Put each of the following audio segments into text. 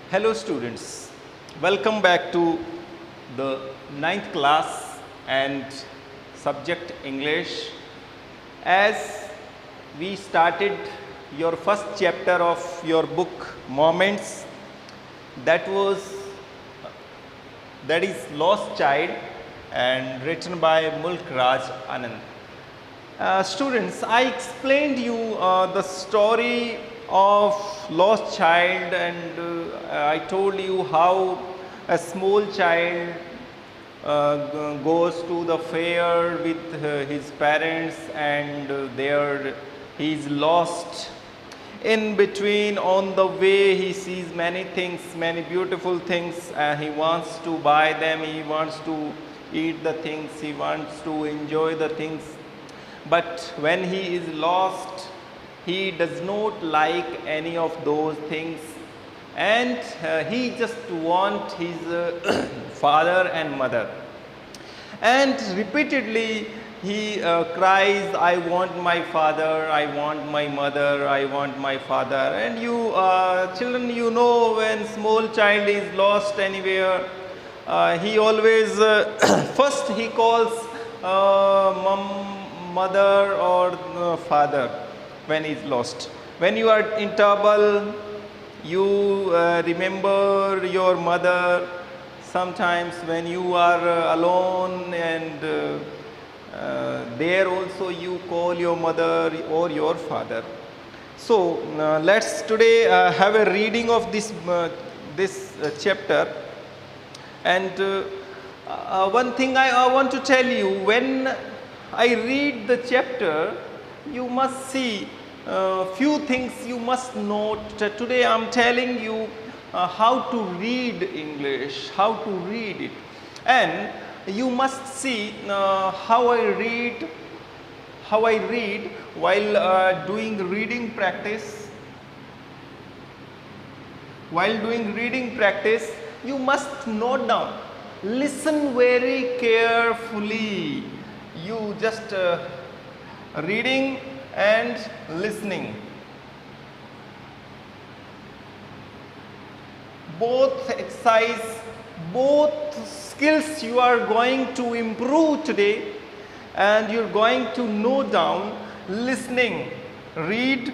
Hello students, welcome back to the 9th class and subject English. As we started your first chapter of your book Moments, that is Lost Child and written by Mulk Raj Anand. Students, I explained you the story of lost child, and I told you how a small child goes to the fair with his parents, and there he is lost. In between, on the way, he sees many things, many beautiful things, and he wants to buy them, he wants to eat the things, he wants to enjoy the things. But when he is lost, he does not like any of those things, and he just wants his father and mother. And repeatedly he cries, I want my father, I want my mother, I want my father. And you children, you know, when small child is lost anywhere, he always first he calls mother or father when he is lost. When you are in trouble, you remember your mother. Sometimes when you are alone, and there also you call your mother or your father. So let's today have a reading of this chapter. And one thing I want to tell you, when I read the chapter, you must see few things you must note. Today I am telling you how to read English, how to read it, and you must see how I read while doing reading practice. While doing reading practice, you must note down, listen very carefully. You just reading and listening. Both exercise, both skills you are going to improve today, and you're going to note down listening, reading.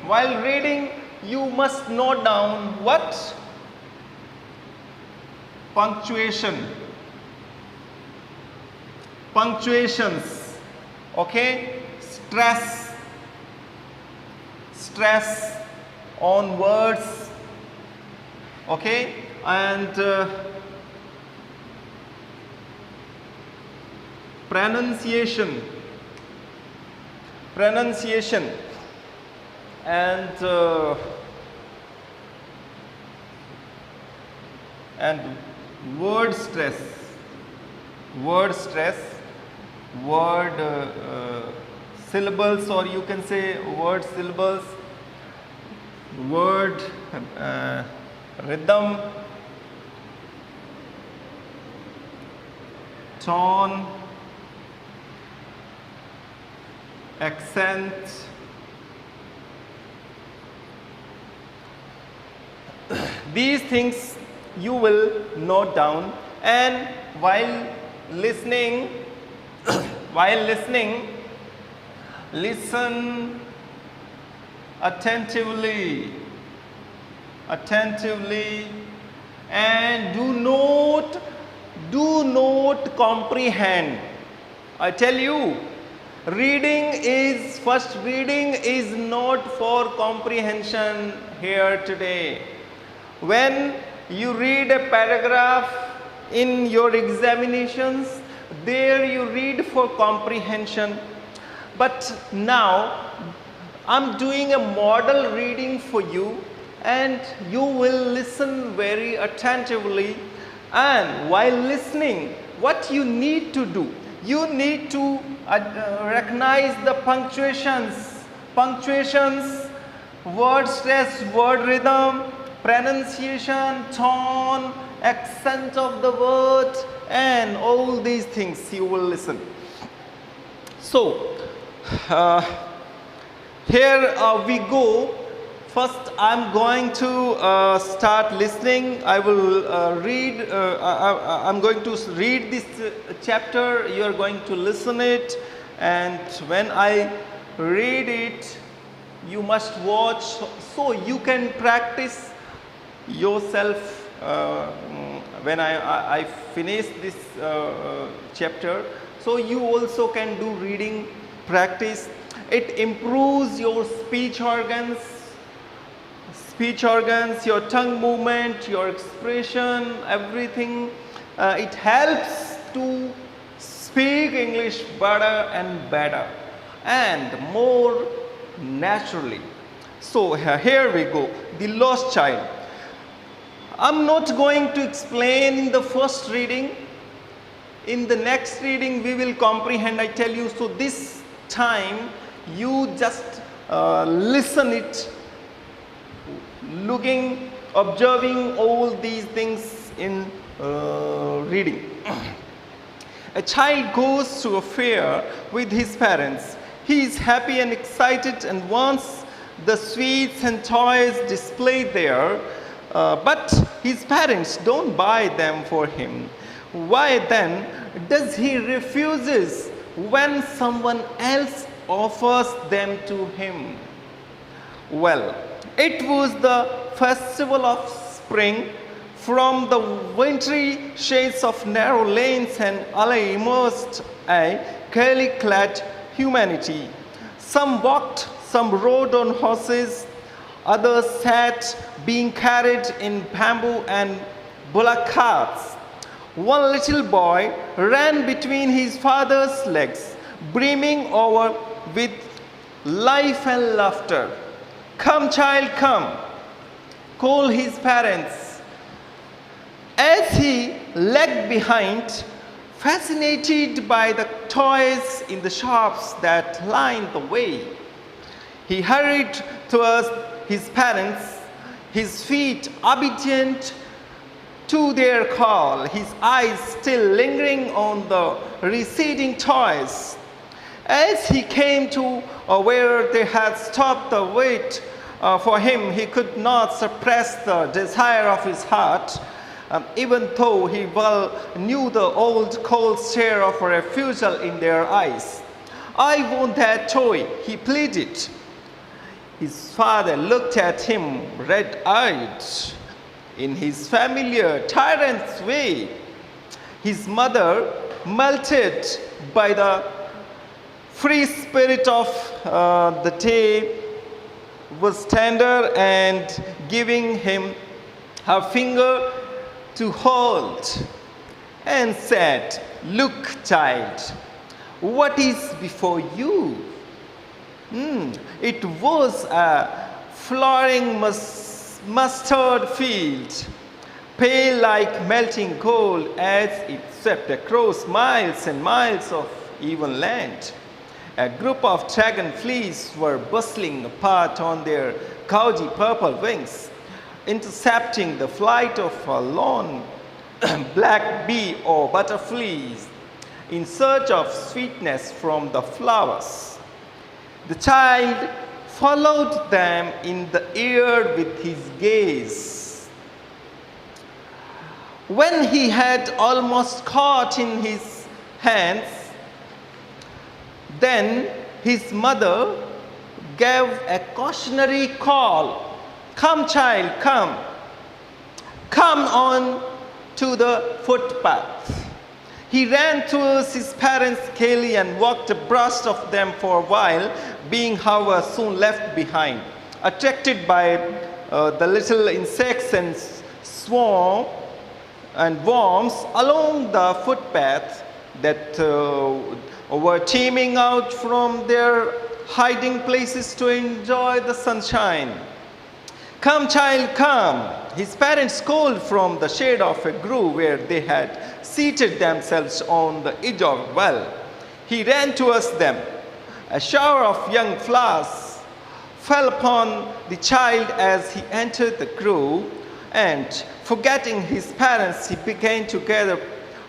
While reading, you must note down what? Punctuations, okay? Stress on words, okay? And pronunciation, and word stress, syllables, or you can say word syllables, word rhythm, tone, accent, these things you will note down. And while listening, listen attentively, and do not comprehend. I tell you, reading is not for comprehension here today. When you read a paragraph in your examinations, there you read for comprehension. But now I'm doing a model reading for you, and you will listen very attentively. And while listening, what you need to do, you need to recognize the punctuations, word stress, word rhythm, pronunciation, tone, accent of the word, and all these things you will listen. So here we go First, I'm going to start listening. I will read. I'm going to read this chapter. You are going to listen it, and when I read it, you must watch so you can practice yourself. When I finish this chapter, so you also can do reading practice. It improves your speech organs, your tongue movement, your expression, everything. It helps to speak English better and better and more naturally. So here we go, the lost child. I'm not going to explain in the first reading. In the next reading we will comprehend, I tell you. So this time you just listen it, looking, observing all these things in reading. A child goes to a fair with his parents. He is happy and excited and wants the sweets and toys displayed there, but his parents don't buy them for him. Why then does he refuses when someone else offers them to him? Well, it was the festival of spring. From the wintry shades of narrow lanes and alley emerged a gaily clad humanity. Some walked, some rode on horses, others sat being carried in bamboo and bullock carts. One little boy ran between his father's legs, brimming over with life and laughter. "Come, child, come," called his parents. As he lagged behind, fascinated by the toys in the shops that lined the way, he hurried towards his parents, his feet obedient to their call, his eyes still lingering on the receding toys. As he came to where they had stopped the wait for him, he could not suppress the desire of his heart, even though he well knew the old cold stare of a refusal in their eyes. "I want that toy," he pleaded. His father looked at him red-eyed in his familiar tyrant's way. His mother, melted by the free spirit of the day, was tender and giving him her finger to hold and said, "Look, child, what is before you?" It was a flowering mustard field, pale like melting gold as it swept across miles and miles of even land. A group of dragonflies were bustling apart on their gaudy purple wings, intercepting the flight of a lone black bee or butterflies in search of sweetness from the flowers. The child followed them in the air with his gaze. When he had almost caught in his hands, then his mother gave a cautionary call. "Come, child, come. Come on to the footpath." He ran towards his parents gaily and walked abreast of them for a while, being, however, soon left behind. Attracted by the little insects and swarm and worms along the footpath that were teeming out from their hiding places to enjoy the sunshine. "Come, child, come," his parents called from the shade of a grove where they had seated themselves on the edge of a well. He ran towards them. A shower of young flowers fell upon the child as he entered the grove, and forgetting his parents, he began to gather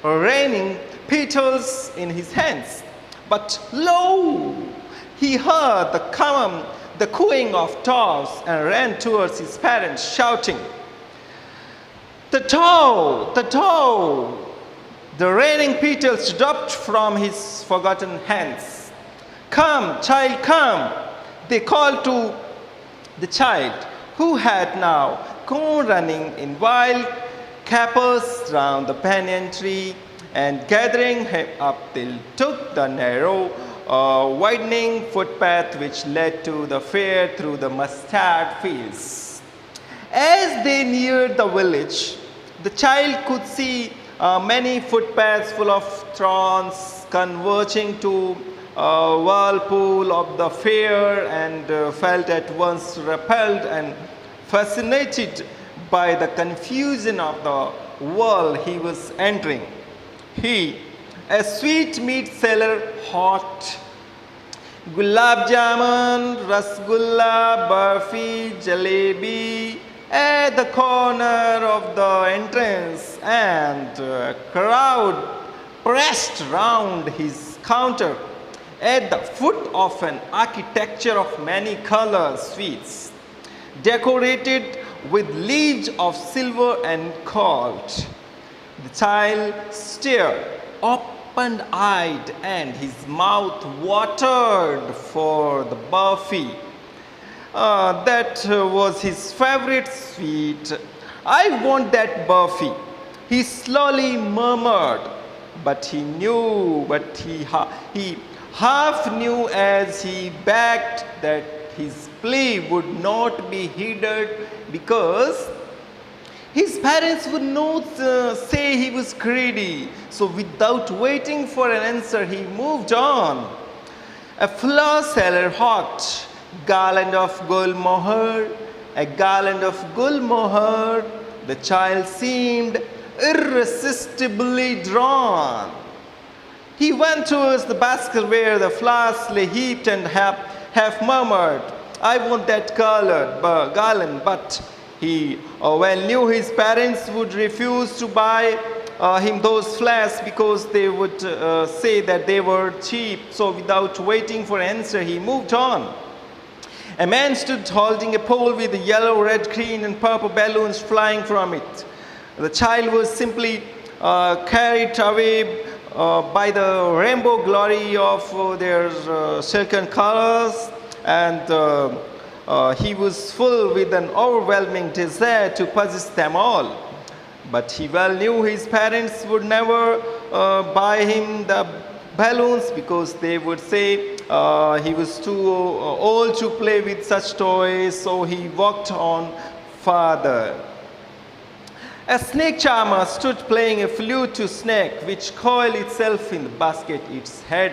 raining petals in his hands. But lo! He heard the the cooing of doves and ran towards his parents, shouting, "The toe! The toe!" The raining petals dropped from his forgotten hands. "Come, child, come!" they called to the child, who had now gone running in wild capers round the banyan tree, and gathering him up, they took the narrow, widening footpath which led to the fair through the mustard fields. As they neared the village, the child could see many footpaths full of thorns converging to a whirlpool of the fair, and felt at once repelled and fascinated by the confusion of the world he was entering. He, a sweet meat seller, hot gulab jamun, rasgulla, barfi, jalebi, at the corner of the entrance, and a crowd pressed round his counter at the foot of an architecture of many color sweets, decorated with leaves of silver and gold. The child stared open-eyed, and his mouth watered for the barfi. That was his favorite sweet. "I want that barfi," he slowly murmured, but he half knew as he begged that his plea would not be heeded, because his parents would not say he was greedy. So without waiting for an answer, he moved on. A flower seller hawked garland of gul moher, a garland of gul moher. The child seemed irresistibly drawn. He went towards the basket where the flowers lay heaped, and half murmured, "I want that garland," but he well knew his parents would refuse to buy him those flowers, because they would say that they were cheap. So without waiting for an answer, he moved on. A man stood holding a pole with yellow, red, green, and purple balloons flying from it. The child was simply carried away by the rainbow glory of their silken colors, and he was full with an overwhelming desire to possess them all. But he well knew his parents would never buy him the balloons, because they would say he was too old to play with such toys. So he walked on farther. A snake charmer stood playing a flute to snake, which coiled itself in the basket, its head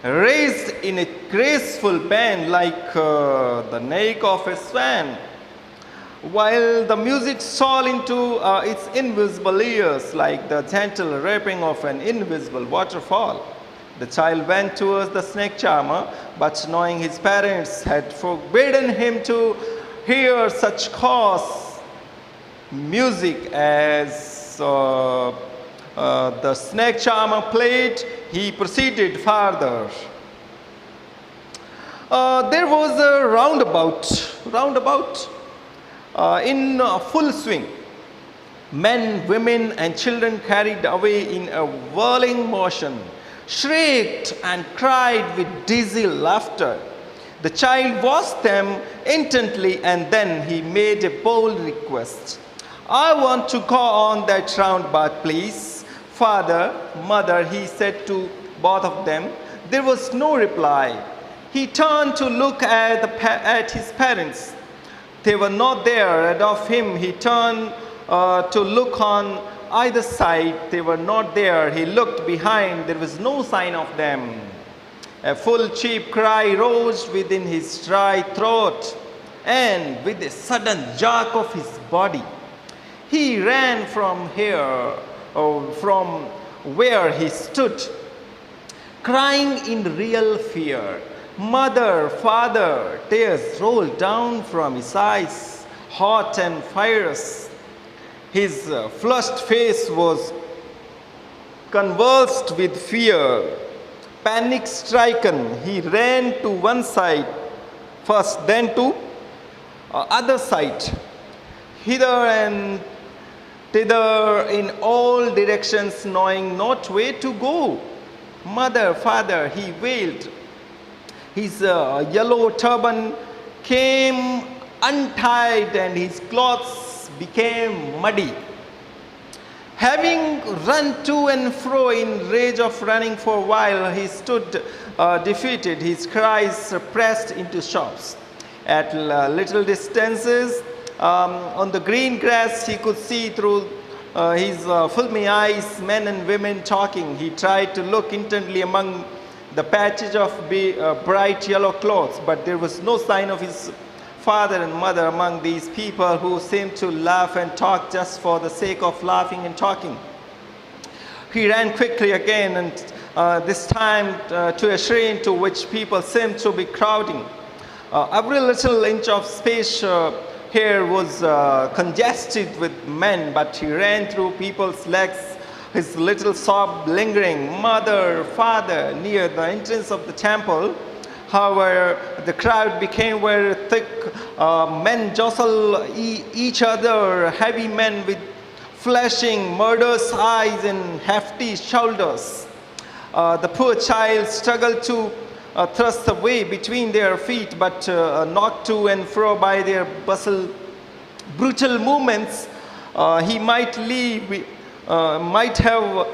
raised in a graceful bend like the neck of a swan, while the music stole into its invisible ears like the gentle rapping of an invisible waterfall. The child went towards the snake charmer, but knowing his parents had forbidden him to hear such coarse music as the snake charmer played, he proceeded farther. There was a roundabout in full swing. Men, women, and children, carried away in a whirling motion, shrieked and cried with dizzy laughter. The child watched them intently, and then he made a bold request. "I want to go on that roundabout, please." "Father, mother," he said to both of them. There was no reply. He turned to look at his parents. They were not there. Ahead of him, he turned to look on either side. They were not there. He looked behind. There was no sign of them. A full cheap cry rose within his dry throat, and with a sudden jerk of his body, he ran from where he stood, crying in real fear. "Mother, father!" Tears rolled down from his eyes, hot and fierce. His flushed face was convulsed with fear. Panic-stricken, he ran to one side, first, then to other side, hither and thither in all directions, knowing not where to go. Mother, father, he wailed. His yellow turban came untied and his clothes became muddy. Having run to and fro in rage of running for a while, he stood defeated, his cries pressed into shops. At little distances, on the green grass, he could see through his filmy eyes men and women talking. He tried to look intently among the patches of bright yellow clothes, but there was no sign of his father and mother among these people who seemed to laugh and talk just for the sake of laughing and talking. He ran quickly again, and this time to a shrine to which people seemed to be crowding. Every little inch of space here was congested with men, but he ran through people's legs, his little sob lingering. Mother, father, near the entrance of the temple. However, the crowd became very thick. Men jostled each other, heavy men with flashing, murderous eyes and hefty shoulders. The poor child struggled to thrust away between their feet, but knocked to and fro by their brutal movements, he might have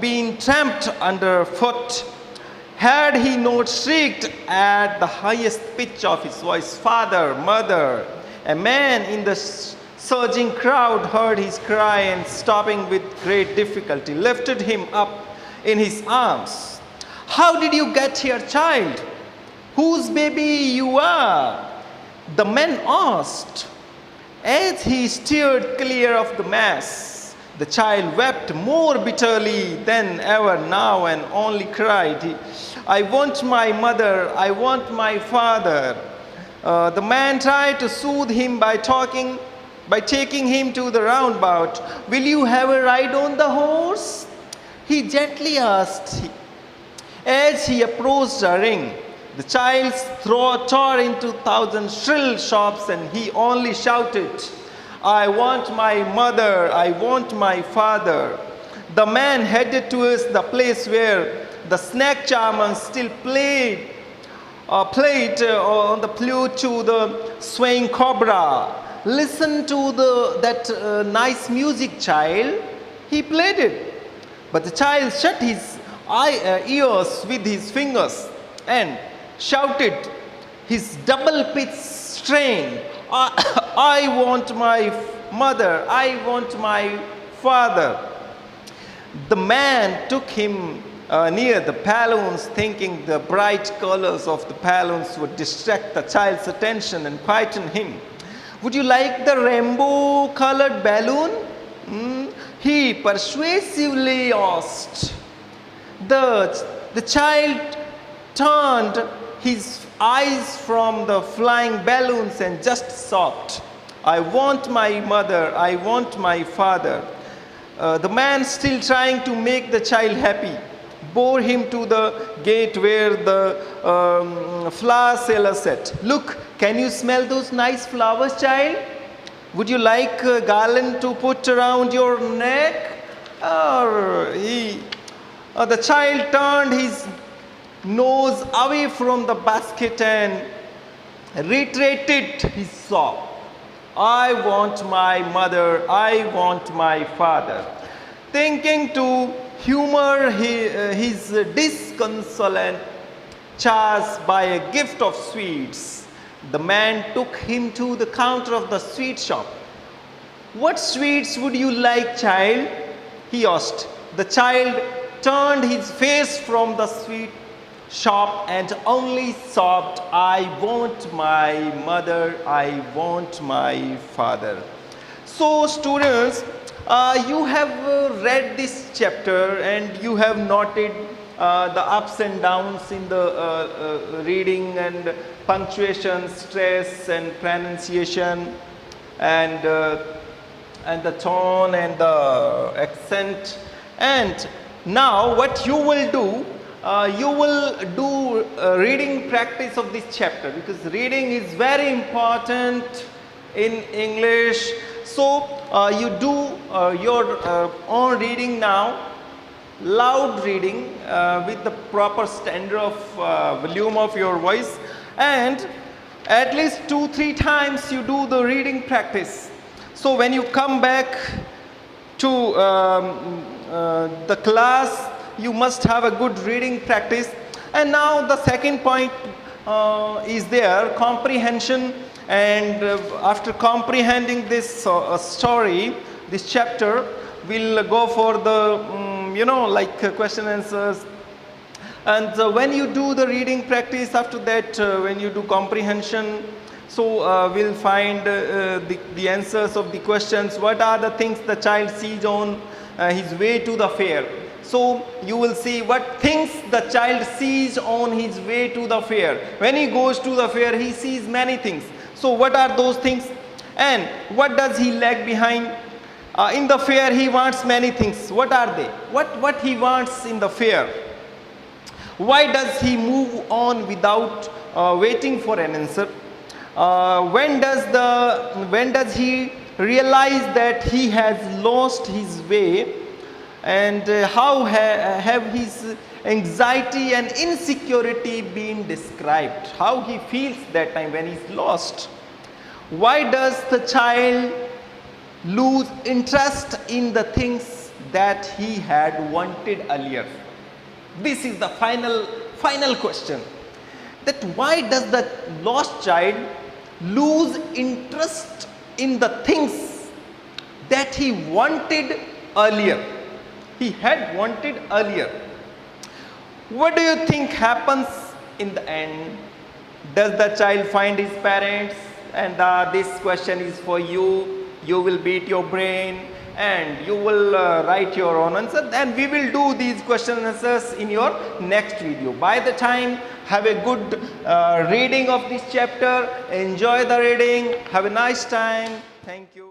been tramped underfoot had he not shrieked at the highest pitch of his voice, "Father, mother!" A man in the surging crowd heard his cry and, stopping with great difficulty, lifted him up in his arms. "How did you get here, child? Whose baby you are?" the man asked. As he steered clear of the mass, the child wept more bitterly than ever now and only cried, "I want my mother, I want my father." The man tried to soothe him by taking him to the roundabout. "Will you have a ride on the horse?" he gently asked. As he approached the ring, the child's throat tore into thousand shrill sobs, and he only shouted, "I want my mother, I want my father." The man headed towards the place where the snake charmer still played on the flute to the swaying cobra. "Listen to that nice music, child," he pleaded. But the child shut his ears with his fingers and shouted his double-pitched strain, I want my mother, I want my father." The man took him near the balloons, thinking the bright colors of the balloons would distract the child's attention and quieten him. "Would you like the rainbow-colored balloon?" he persuasively asked. The child turned his eyes from the flying balloons and just sobbed, "I want my mother, I want my father." The man, still trying to make the child happy, bore him to the gate where the flower seller said, "Look, can you smell those nice flowers, child? Would you like a garland to put around your neck?" The child turned his nose away from the basket and reiterated his sob, "I want my mother, I want my father." Thinking to humor his disconsolate charge by a gift of sweets, the man took him to the counter of the sweet shop. "What sweets would you like, child?" he asked. The child turned his face from the sweet shop and only sobbed, "I want my mother, I want my father." So students, you have read this chapter and you have noted the ups and downs in the reading and punctuation, stress and pronunciation, and the tone and the accent. And now what you will do, you will do reading practice of this chapter, because reading is very important in English. So you do your own reading now, loud reading with the proper standard of volume of your voice, and at least 2-3 times you do the reading practice. So when you come back to the class, you must have a good reading practice. And now the second point is there, comprehension. And after comprehending this story, this chapter, we'll go for the question answers. And when you do the reading practice, after that when you do comprehension, so we'll find the answers of the questions. What are the things the child sees on his way to the fair? So you will see what things the child sees on his way to the fair. When he goes to the fair, he sees many things. So what are those things? And what does he lag behind? In the fair, he wants many things. What are they? What he wants in the fair? Why does he move on without waiting for an answer? When does he realize that he has lost his way? And how have his anxiety and insecurity been described? How he feels that time when he's lost? Why does the child lose interest in the things that he had wanted earlier? This is the final question. That why does the lost child lose interest in the things that he wanted earlier? He had wanted earlier. What do you think happens in the end? Does the child find his parents? And this question is for you. You will beat your brain and you will write your own answer. And we will do these question answers in your next video. By the time, have a good reading of this chapter. Enjoy the reading. Have a nice time. Thank you.